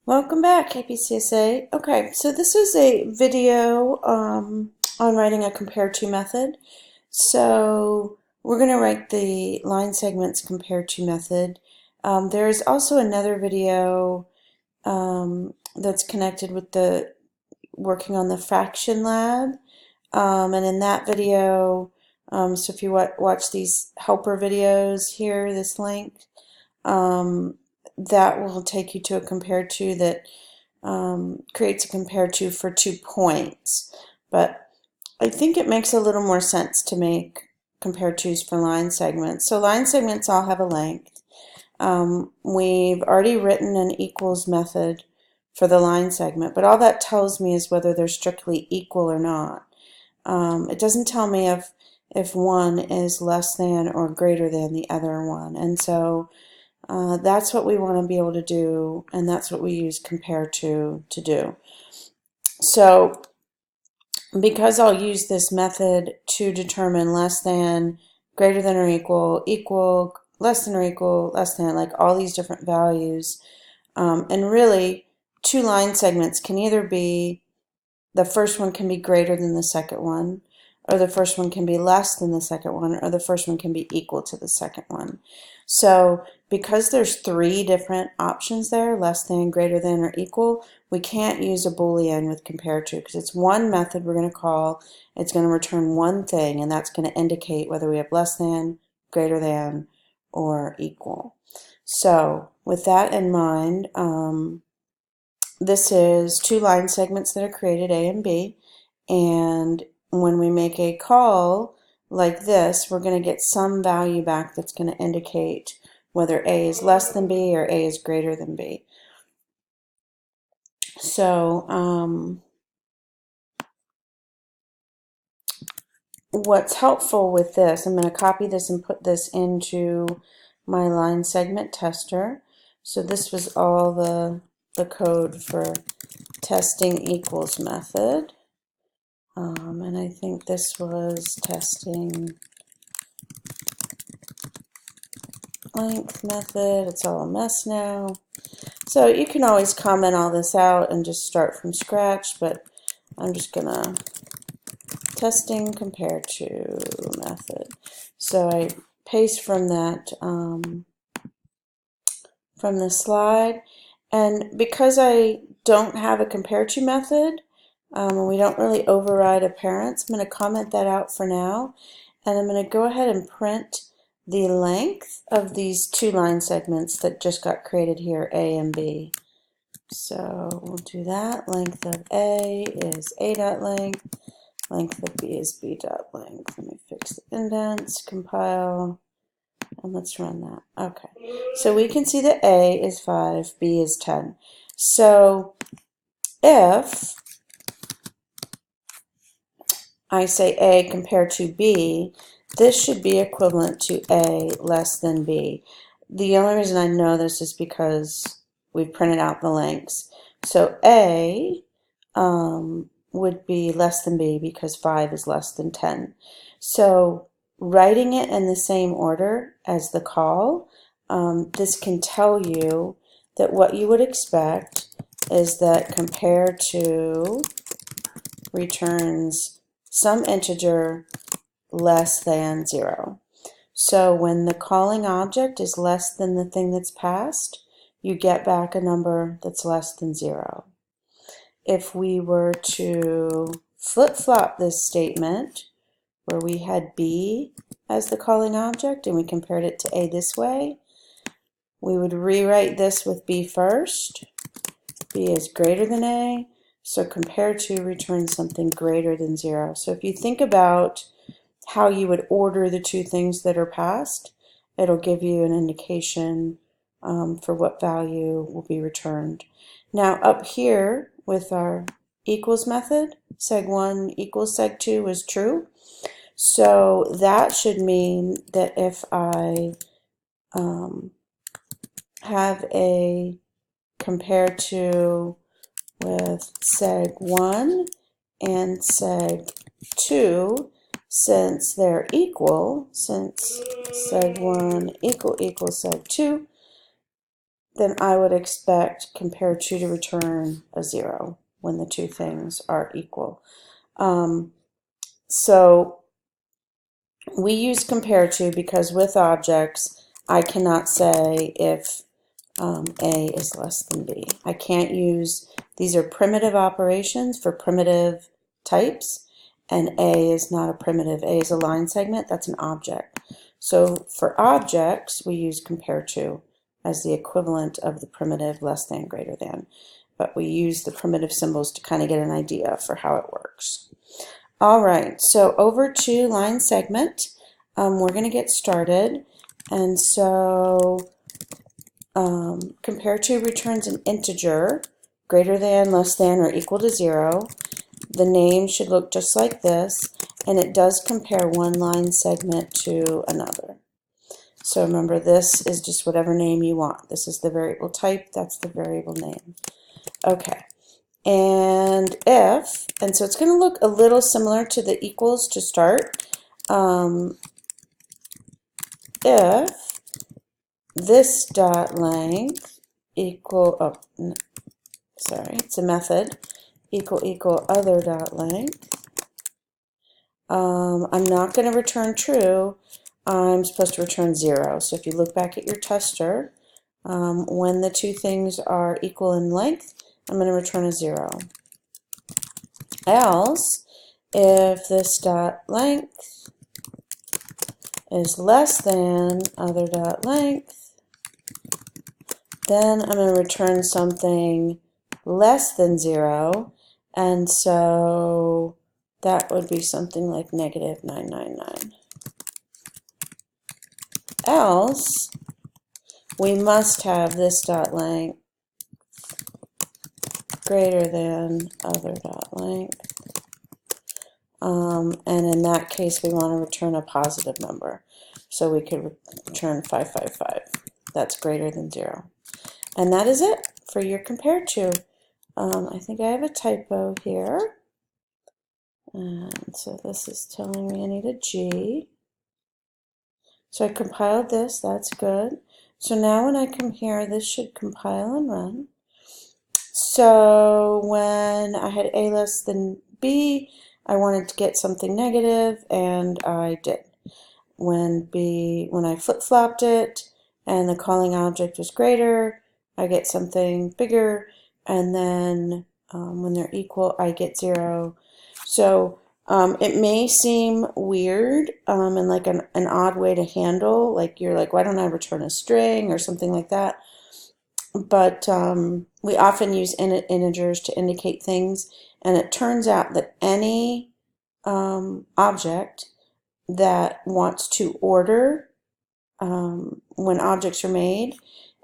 Welcome back, KPCSA. Okay, so this is a video on writing a compare-to method. So we're going to write the line segments compare-to method. There's also another video that's connected with the working on the fraction lab. And in that video, so if you watch these helper videos here, this link, that will take you to a compare-to that creates a compare-to for 2 points. But I think it makes a little more sense to make compare-tos for line segments. So line segments all have a length. We've already written an equals method for the line segment, but all that tells me is whether they're strictly equal or not. It doesn't tell me if one is less than or greater than the other one. And so that's what we want to be able to do, and that's what we use compareTo to do. So because I'll use this method to determine less than, greater than or equal, equal, less than or equal, less than, like all these different values. And really, 2 line segments can either be, the first one can be greater than the second one, or the first one can be less than the second one, or the first one can be equal to the second one. So because there's 3 different options there, less than, greater than, or equal, we can't use a Boolean with compareTo because it's one method we're going to call. It's going to return one thing, and that's going to indicate whether we have less than, greater than, or equal. So with that in mind, this is 2 line segments that are created, A and B, and when we make a call like this, we're going to get some value back that's going to indicate whether A is less than B or A is greater than B. So what's helpful with this, I'm going to copy this and put this into my line segment tester. So this was all the code for testing equals method. And I think this was testing length method. It's all a mess now. So you can always comment all this out and just start from scratch, but I'm just gonna testing compareTo method. So I paste from that from the slide, and because I don't have a compareTo method, and we don't really override a parent, I'm going to comment that out for now, and I'm going to go ahead and print the length of these 2 line segments that just got created here, A and B. So we'll do that. Length of A is A dot length. Length of B is B dot length. Let me fix the indents, compile, and let's run that. Okay. So we can see that A is 5, B is 10. So if I say A compared to B, this should be equivalent to A less than B. The only reason I know this is because we've printed out the lengths. So A would be less than B because 5 is less than 10. So writing it in the same order as the call, this can tell you that what you would expect is that compareTo returns some integer less than 0. So when the calling object is less than the thing that's passed, you get back a number that's less than 0. If we were to flip-flop this statement, where we had B as the calling object and we compared it to A this way, we would rewrite this with B first. B is greater than A. So compareTo returns something greater than 0. So if you think about how you would order the 2 things that are passed, it'll give you an indication for what value will be returned. Now up here with our equals method, seg1 equals seg2 was true. So that should mean that if I have a compareTo with seg1 and seg2, since they're equal, since seg1 equals seg2, then I would expect compareTo to return a 0 when the two things are equal. So we use compareTo because with objects, I cannot say if A is less than B. I can't use, these are primitive operations for primitive types, and A is not a primitive. A is a line segment, that's an object. So for objects, we use compareTo as the equivalent of the primitive less than, greater than. But we use the primitive symbols to kind of get an idea for how it works. All right, so over to LineSegment. We're going to get started. And so compareTo returns an integer greater than, less than, or equal to 0. The name should look just like this, and it does compare one line segment to another. So remember, this is just whatever name you want. This is the variable type, that's the variable name. Okay, and if, and so it's going to look a little similar to the equals to start. If this dot length equal, sorry, it's a method, equal other dot length, I'm not going to return true, I'm supposed to return 0. So if you look back at your tester, when the two things are equal in length, I'm going to return a 0. Else, if this dot length is less than other dot length, then I'm going to return something less than 0, and so that would be something like -999. Else, we must have this dot length greater than other dot length. And in that case, we want to return a positive number. So we could return 555. That's greater than 0. And that is it for your compareTo. I think I have a typo here. And so this is telling me I need a G. So I compiled this, that's good. So now when I come here, this should compile and run. So when I had A less than B, I wanted to get something negative, and I did. When I flip-flopped it, and the calling object was greater, I get something bigger, and then when they're equal, I get 0. So it may seem weird and like an odd way to handle, like you're like, why don't I return a string or something like that? But we often use integers to indicate things, and it turns out that any object that wants to order when objects are made,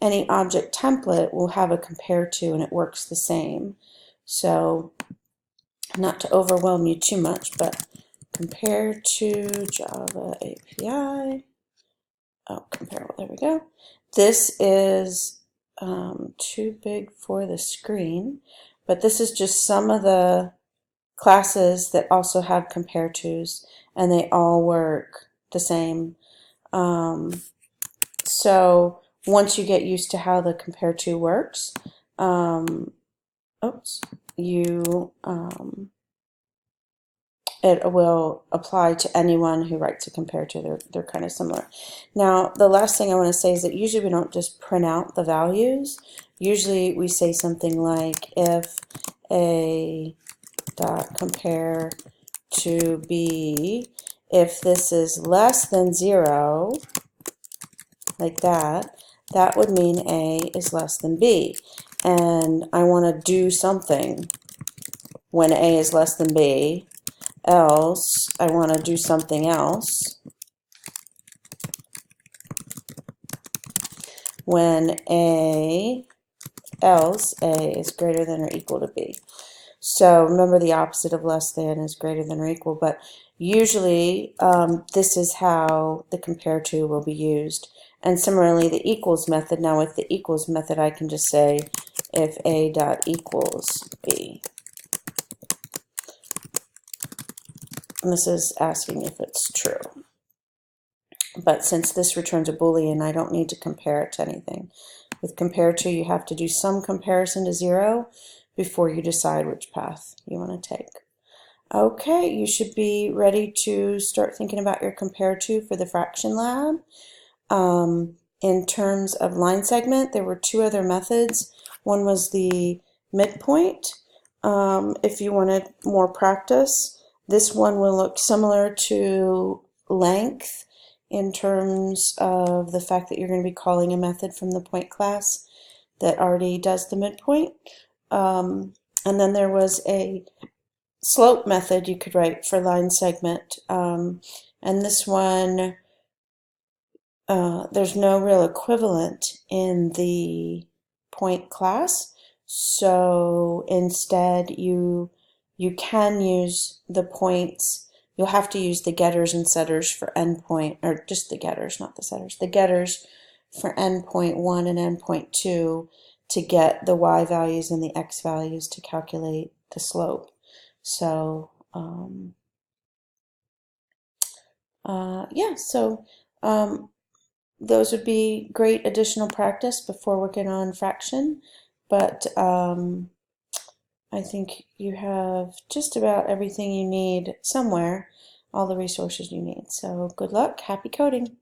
any object template will have a compareTo, and it works the same. So not to overwhelm you too much, but compareTo Java API. Oh, compare, there we go. This is too big for the screen, but this is just some of the classes that also have compareTos, and they all work the same. So once you get used to how the compareTo works, it will apply to anyone who writes a compareTo. They're kind of similar. Now, the last thing I want to say is that usually we don't just print out the values. Usually we say something like, if A dot compare to B, if this is less than 0, like that, that would mean A is less than B. And I want to do something when A is less than B, else I want to do something else when else A is greater than or equal to B. So remember, the opposite of less than is greater than or equal, but usually this is how the compareTo will be used. And similarly, the equals method, now with the equals method, I can just say if A dot equals B. And this is asking if it's true. But since this returns a Boolean, I don't need to compare it to anything. With compareTo, you have to do some comparison to 0 before you decide which path you want to take. Okay, you should be ready to start thinking about your compareTo for the fraction lab. In terms of line segment, there were 2 other methods. One was the midpoint. If you wanted more practice, this one will look similar to length in terms of the fact that you're going to be calling a method from the point class that already does the midpoint. And then there was a slope method you could write for line segment. And this one, there's no real equivalent in the point class. So instead you can use the points. You'll have to use the getters and setters for endpoint, or just the getters, not the setters. The getters for endpoint 1 and endpoint 2 to get the y values and the x values to calculate the slope. So yeah, so those would be great additional practice before working on fraction, but I think you have just about everything you need somewhere, all the resources you need. So good luck, happy coding.